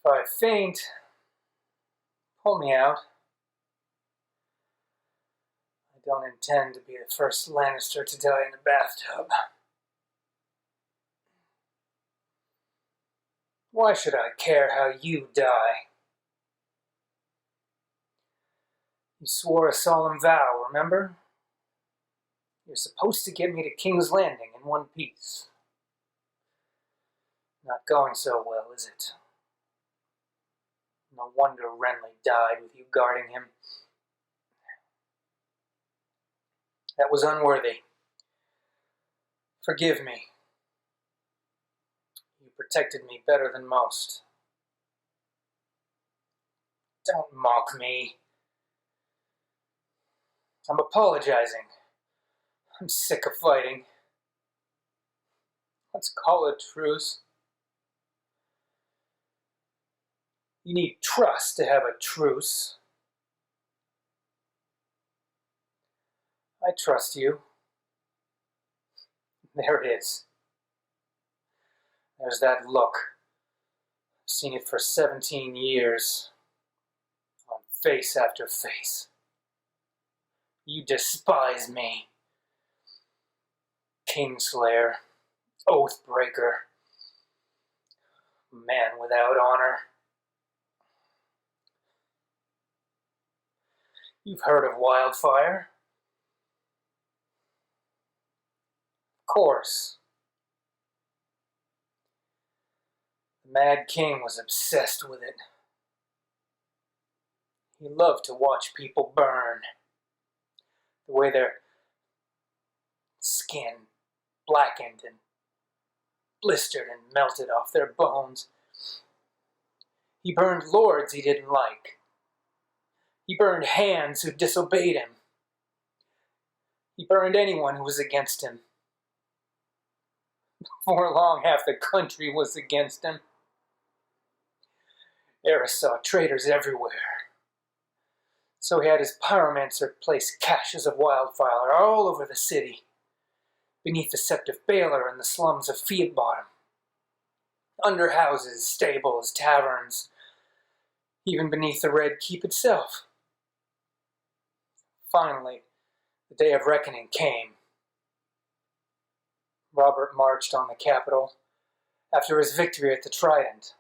If I faint, pull me out. I don't intend to be the first Lannister to die in the bathtub. Why should I care how you die? You swore a solemn vow, remember? You're supposed to get me to King's Landing in one piece. Not going so well, is it? No wonder Renly died with you guarding him. That was unworthy. Forgive me. You protected me better than most. Don't mock me. I'm apologizing. I'm sick of fighting. Let's call a truce. You need trust to have a truce. I trust you. There it is. There's that look. I've seen it for 17 years. On face after face. You despise me. Kingslayer. Oathbreaker. Man without honor. You've heard of wildfire? Of course. The Mad King was obsessed with it. He loved to watch people burn. The way their skin blackened and blistered and melted off their bones. He burned lords he didn't like. He burned hands who disobeyed him. He burned anyone who was against him. Before long, half the country was against him. Eris saw traitors everywhere. So he had his pyromancer place caches of wildfire all over the city, beneath the Sept of Baelor and the slums of Fiat Bottom, under houses, stables, taverns, even beneath the Red Keep itself. Finally, the day of reckoning came. Robert marched on the capital after his victory at the Trident.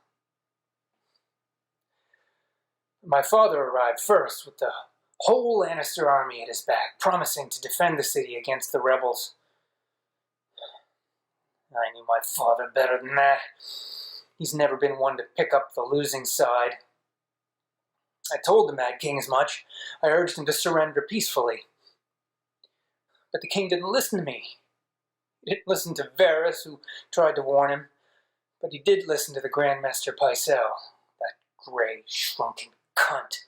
My father arrived first with the whole Lannister army at his back, promising to defend the city against the rebels. I knew my father better than that. He's never been one to pick up the losing side. I told the Mad King as much. I urged him to surrender peacefully. But the king didn't listen to me. He didn't listen to Varys, who tried to warn him. But he did listen to the Grand Maester Pycelle, that gray, shrunken cunt.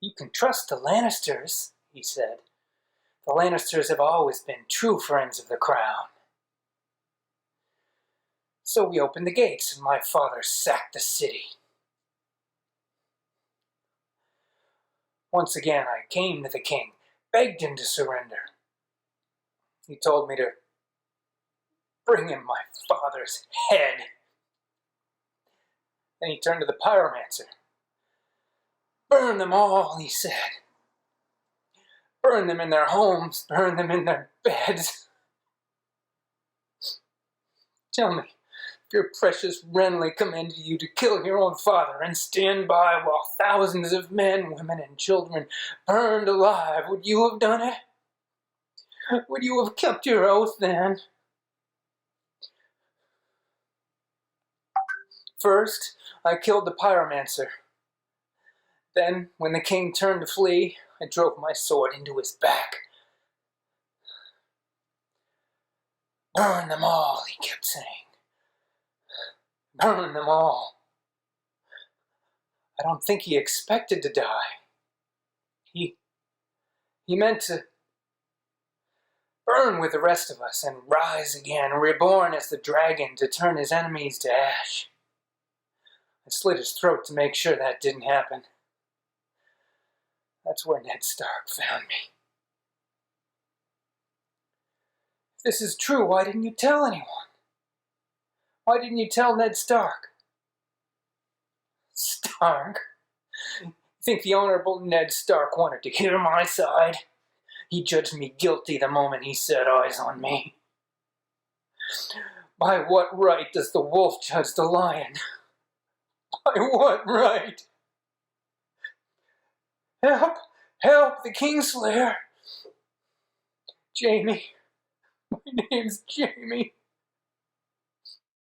You can trust the Lannisters, he said. The Lannisters have always been true friends of the crown. So we opened the gates, and my father sacked the city. Once again, I came to the king, begged him to surrender. He told me to bring him my father's head. Then he turned to the pyromancer. Burn them all, he said. Burn them in their homes, burn them in their beds. Tell me, if your precious Renly commanded you to kill your own father and stand by while thousands of men, women, and children burned alive, would you have done it? Would you have kept your oath then? First, I killed the pyromancer. Then, when the king turned to flee, I drove my sword into his back. Burn them all, he kept saying. Burn them all. I don't think he expected to die. He meant to burn with the rest of us and rise again, reborn as the dragon to turn his enemies to ash. I slit his throat to make sure that didn't happen. That's where Ned Stark found me. If this is true, why didn't you tell anyone? Why didn't you tell Ned Stark? Stark. Think the Honorable Ned Stark wanted to hear my side? He judged me guilty the moment he set eyes on me. By what right does the wolf judge the lion? By what right? Help! Help! The Kingslayer! Jaime. My name's Jaime.